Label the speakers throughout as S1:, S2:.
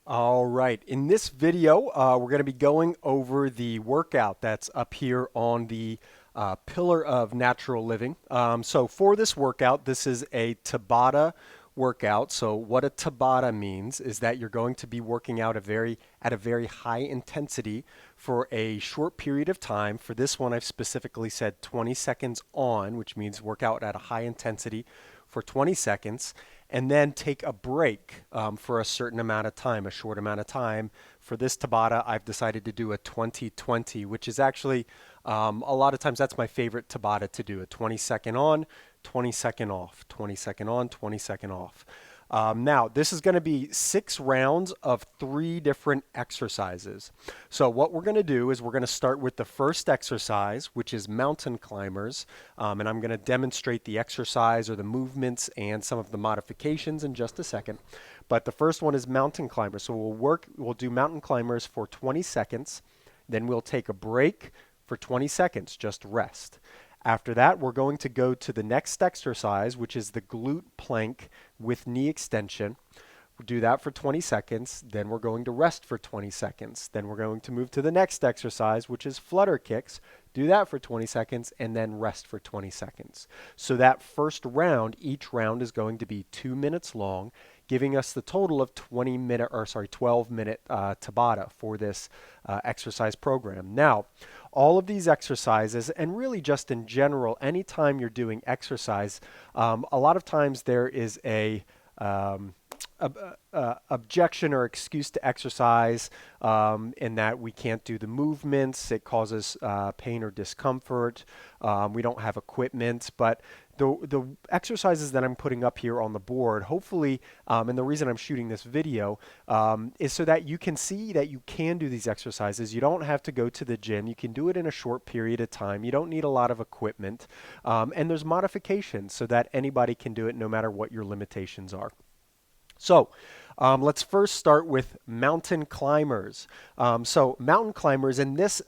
S1: All right, in this video, we're going to be going over the workout that's up here on the pillar of natural living. So for this workout, this is a Tabata workout. So what a Tabata means is that you're going to be working out at a very high intensity for a short period of time. For this one, I've specifically said 20 seconds on, which means work out at a high intensity for 20 seconds, and then take a break for a certain amount of time, a short amount of time. For this Tabata, I've decided to do a 20-20, which is actually a lot of times that's my favorite Tabata to do, a 20-second on, 20-second off, 20-second on, 20-second off. Now, this is going to be 6 rounds of 3 different exercises. So what we're going to do is we're going to start with the first exercise, which is mountain climbers. And I'm going to demonstrate the exercise or the movements and some of the modifications in just a second. But the first one is mountain climbers. So we'll do mountain climbers for 20 seconds. Then we'll take a break for 20 seconds, just rest. After that, we're going to go to the next exercise, which is the glute plank with knee extension. We'll do that for 20 seconds. Then we're going to rest for 20 seconds. Then we're going to move to the next exercise, which is flutter kicks. Do that for 20 seconds and then rest for 20 seconds. So that first round, each round is going to be 2 minutes long, giving us the total of 12-minute Tabata for this exercise program. Now, all of these exercises, and really just in general, anytime you're doing exercise, a lot of times there is objection or excuse to exercise in that we can't do the movements. It causes pain or discomfort. We don't have equipment. But the exercises that I'm putting up here on the board, hopefully, and the reason I'm shooting this video is so that you can see that you can do these exercises. You don't have to go to the gym. You can do it in a short period of time. You don't need a lot of equipment. And there's modifications so that anybody can do it no matter what your limitations are. So let's first start with mountain climbers. So mountain climbers in this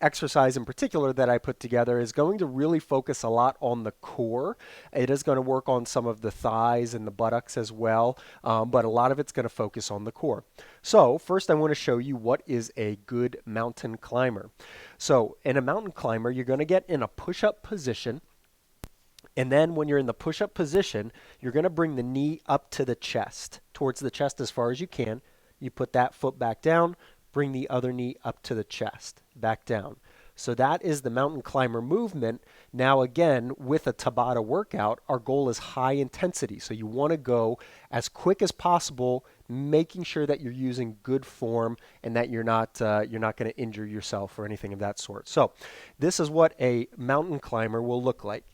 S1: exercise in particular that I put together is going to really focus a lot on the core. It is going to work on some of the thighs and the buttocks as well, but a lot of it's going to focus on the core. So first I want to show you what is a good mountain climber. So in a mountain climber, you're going to get in a push-up position. And then when you're in the push-up position, you're going to bring the knee up to the chest, towards the chest as far as you can. You put that foot back down, bring the other knee up to the chest, back down. So that is the mountain climber movement. Now again, with a Tabata workout, our goal is high intensity. So you want to go as quick as possible, making sure that you're using good form and that you're not going to injure yourself or anything of that sort. So this is what a mountain climber will look like.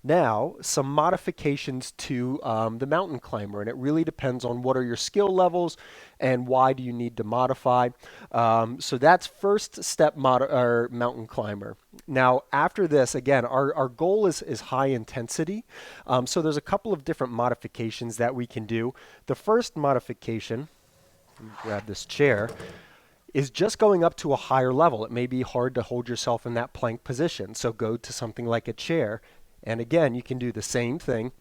S1: Now, some modifications to the mountain climber, and it really depends on what are your skill levels and why do you need to modify. So that's first step mountain climber. Now, after this, again, our goal is high intensity. So there's a couple of different modifications that we can do. The first modification, let me grab this chair, is just going up to a higher level. It may be hard to hold yourself in that plank position, so go to something like a chair. And again, you can do the same thing.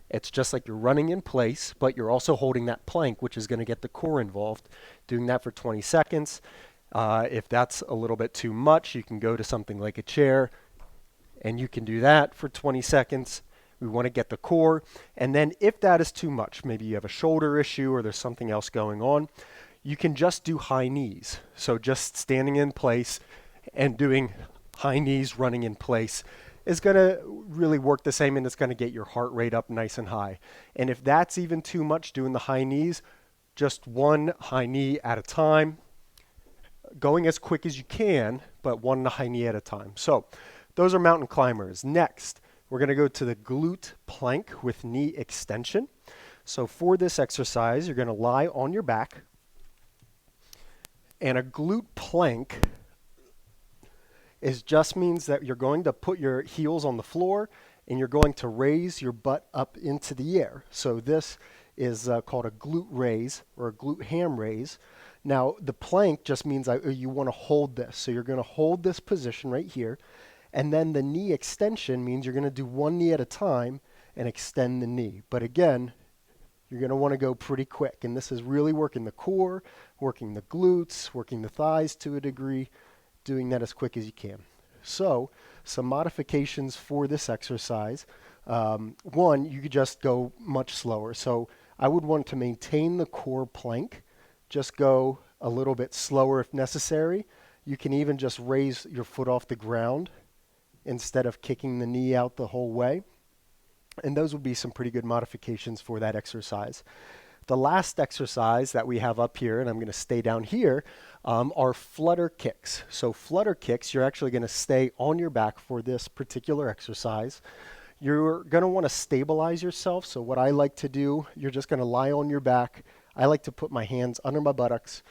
S1: It's just like you're running in place, but you're also holding that plank, which is going to get the core involved. Doing that for 20 seconds. If that's a little bit too much, you can go to something like a chair, and you can do that for 20 seconds. We want to get the core. And then if that is too much, maybe you have a shoulder issue or there's something else going on, you can just do high knees. So just standing in place and doing high knees, running in place, is going to really work the same, and it's going to get your heart rate up nice and high. And if that's even too much, doing the high knees, just one high knee at a time, going as quick as you can, but one high knee at a time. So those are mountain climbers. Next, we're going to go to the glute plank with knee extension. So for this exercise, you're going to lie on your back, and a glute plank just means that you're going to put your heels on the floor and you're going to raise your butt up into the air. So this is called a glute raise or a glute ham raise. Now the plank just means you want to hold this. So you're going to hold this position right here. And then the knee extension means you're going to do one knee at a time and extend the knee. But again, you're going to want to go pretty quick. And this is really working the core, working the glutes, working the thighs to a degree, doing that as quick as you can. So some modifications for this exercise. One, you could just go much slower. So I would want to maintain the core plank, just go a little bit slower if necessary. You can even just raise your foot off the ground instead of kicking the knee out the whole way. And those would be some pretty good modifications for that exercise. The last exercise that we have up here, and I'm going to stay down here, are flutter kicks. So flutter kicks, you're actually going to stay on your back for this particular exercise. You're going to want to stabilize yourself. So what I like to do, you're just going to lie on your back. I like to put my hands under my buttocks,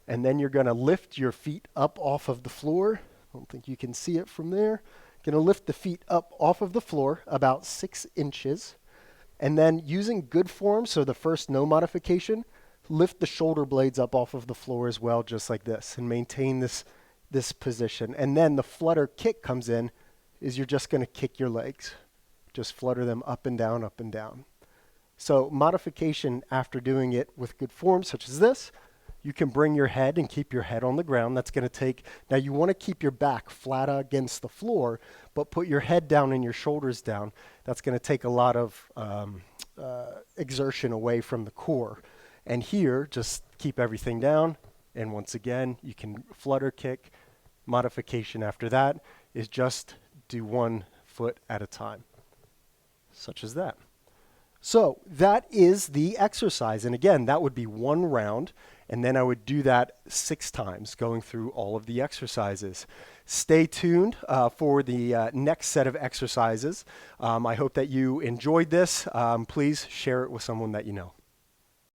S1: and then you're going to lift your feet up off of the floor. I don't think you can see it from there. Going to lift the feet up off of the floor about 6 inches. And then using good form, so the first no modification, lift the shoulder blades up off of the floor as well, just like this, and maintain this position. And then the flutter kick comes in, is you're just going to kick your legs. Just flutter them up and down, up and down. So modification after doing it with good form, such as this, you can bring your head and keep your head on the ground. That's going to take, now you want to keep your back flat against the floor, but put your head down and your shoulders down. That's going to take a lot of exertion away from the core. And here, just keep everything down. And once again, you can flutter kick. Modification after that is just do 1 foot at a time, such as that. So that is the exercise. And again, that would be 1 round. And then I would do that 6 times, going through all of the exercises. Stay tuned for the next set of exercises. I hope that you enjoyed this. Please share it with someone that you know.